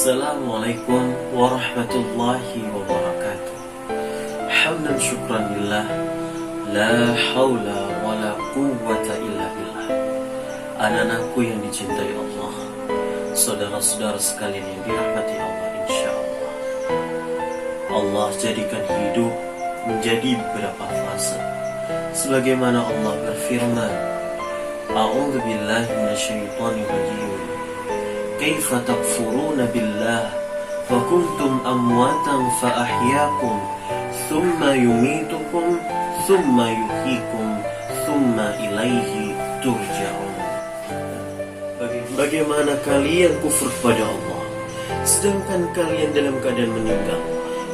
Assalamualaikum warahmatullahi wabarakatuh. Hamdan syukran lillah, la haula wa la quwwata illa billah. Anak-anakku yang dicintai Allah, saudara-saudara sekalian yang dirahmati Allah, insyaallah Allah jadikan hidup menjadi beberapa fase. Sebagaimana Allah berfirman, A'udzu billahi minasyaitonir rajim. Kaifa takfuruna billah wa kuntum amwatan fa ahyaakum thumma yumitukum thumma yuhyikum thumma ilaihi turja'un. Bagaimana kalian kufur kepada Allah sedangkan kalian dalam keadaan meninggal,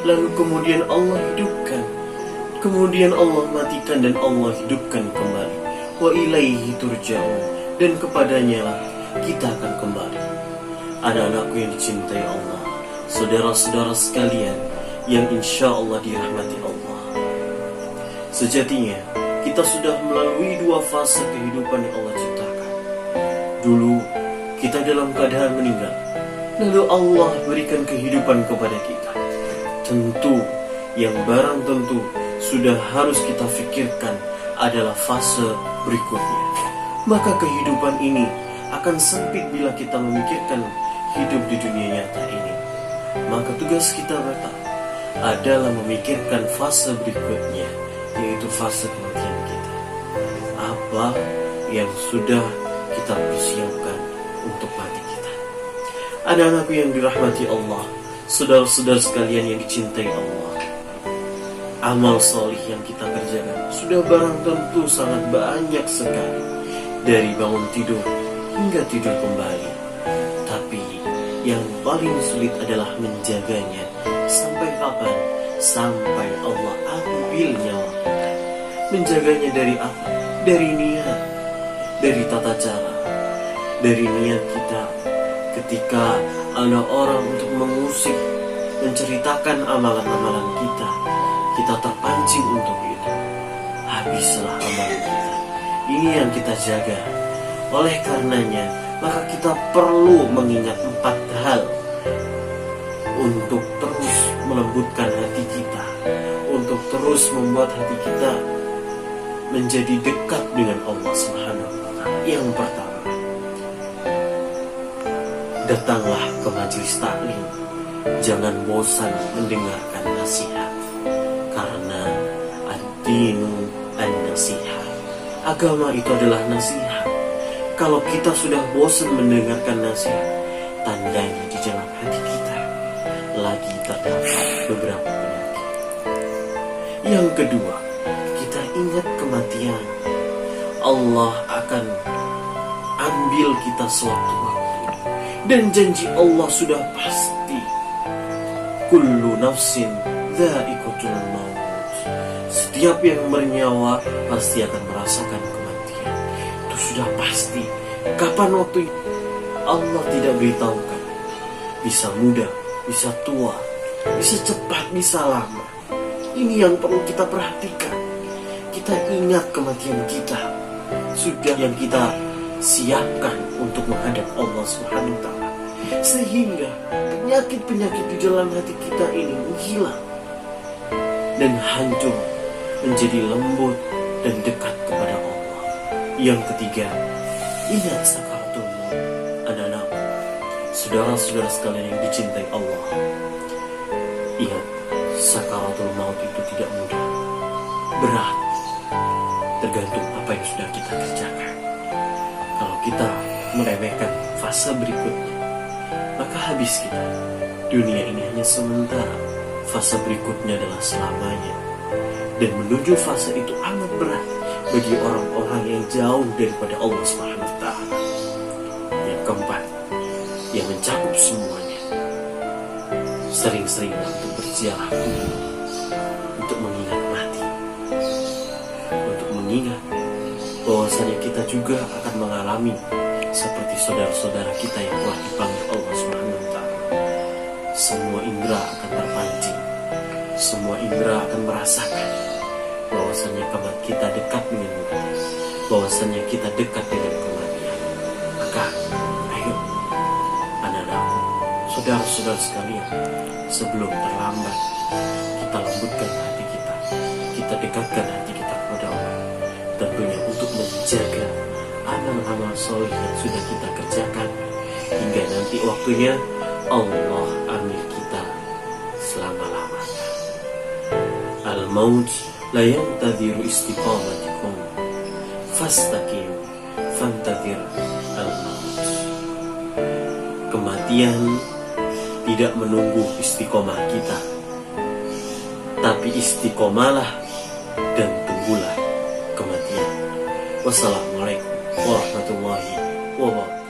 lalu kemudian Allah hidupkan, kemudian Allah matikan dan Allah hidupkan kembali. Wa ilaihi turja'un, dan kepadanya lah kita akan kembali. Anak-anakku yang dicintai Allah, saudara-saudara sekalian yang insya Allah dirahmati Allah, sejatinya kita sudah melalui dua fase kehidupan yang Allah ciptakan. Dulu kita dalam keadaan meninggal, lalu Allah berikan kehidupan kepada kita. Tentu yang barang tentu sudah harus kita fikirkan adalah fase berikutnya. Maka kehidupan ini akan sempit bila kita memikirkan hidup di dunia nyata ini. Maka tugas kita adalah memikirkan fase berikutnya, yaitu fase kematian kita. Apa yang sudah kita persiapkan untuk mati kita. Anak-anakku yang dirahmati Allah, saudara-saudara sekalian yang dicintai Allah, amal solih yang kita kerjakan sudah barang tentu sangat banyak sekali, dari bangun tidur hingga tidur kembali. Tapi yang paling sulit adalah menjaganya. Sampai kapan? Sampai Allah ambil nyawa kita. Menjaganya dari apa? Dari niat, dari tata cara, dari niat kita. Ketika ada orang untuk mengusik, menceritakan amalan-amalan kita, kita terpancing untuk itu. Habislah amalan kita. Ini yang kita jaga. Oleh karenanya, maka kita perlu mengingat 4 hal untuk terus melembutkan hati kita, untuk terus membuat hati kita menjadi dekat dengan Allah Subhanahu wa Ta'ala. Yang pertama, datanglah ke majelis taklim. Jangan bosan mendengarkan nasihat, karena ad-dinu an-nasihat. Agama itu adalah nasihat. Kalau kita sudah bosan mendengarkan nasihat, tandanya di dalam hati kita lagi terdapat beberapa penyakit. Yang kedua, kita ingat kematian. Allah akan ambil kita sewaktu-waktu, dan janji Allah sudah pasti. Kullu nafsin dha'iqatul maut. Setiap yang bernyawa pasti akan merasakan kematian. Itu sudah pasti. Kapan waktu itu? Allah tidak beritahukan. Bisa muda, bisa tua, bisa cepat, bisa lama. Ini yang perlu kita perhatikan. Kita ingat kematian kita. Sudah yang kita siapkan untuk menghadap Allah Subhanahu wa Ta'ala, sehingga penyakit-penyakit di dalam hati kita ini menghilang dan hancur, menjadi lembut dan dekat kepada Allah. Yang ketiga, ingat sakaratul maut. Anak-anak, saudara-saudara sekalian yang dicintai Allah, ingat, sakaratul maut itu tidak mudah, berat, tergantung apa yang sudah kita kerjakan. Kalau kita meremehkan fase berikutnya, maka habis kita. Dunia ini hanya sementara, fase berikutnya adalah selamanya. Dan menuju fase itu amat berat bagi orang-orang yang jauh daripada Allah Subhanahu wa Ta'ala. Yang keempat, yang mencakup semuanya, sering-sering untuk berziarah kubur, untuk mengingat mati, untuk mengingat bahwasanya kita juga akan mengalami seperti saudara-saudara kita yang telah dipanggil Allah Subhanahu wa Ta'ala. Semua indera akan terpancing, semua indera akan merasakan bahwasanya kabar kita dekat dengan mati, bahwasanya kita dekat dengan kematian. Maka ayo anak-anakku, saudara-saudara sekalian, sebelum terlambat, kita lembutkan hati kita, kita dekatkan hati kita kepada Allah, tentunya untuk menjaga amal-amal soleh yang sudah kita kerjakan, hingga nanti waktunya Allah ambil kita selama-lamanya. Al-maut la yantadhiru istiqamatikum fastaqim fantadhir al-maut. Kematian tidak menunggu istiqomah kita, tapi istiqomalah dan tunggulah kematian. Wassalamualaikum warahmatullahi wabarakatuh.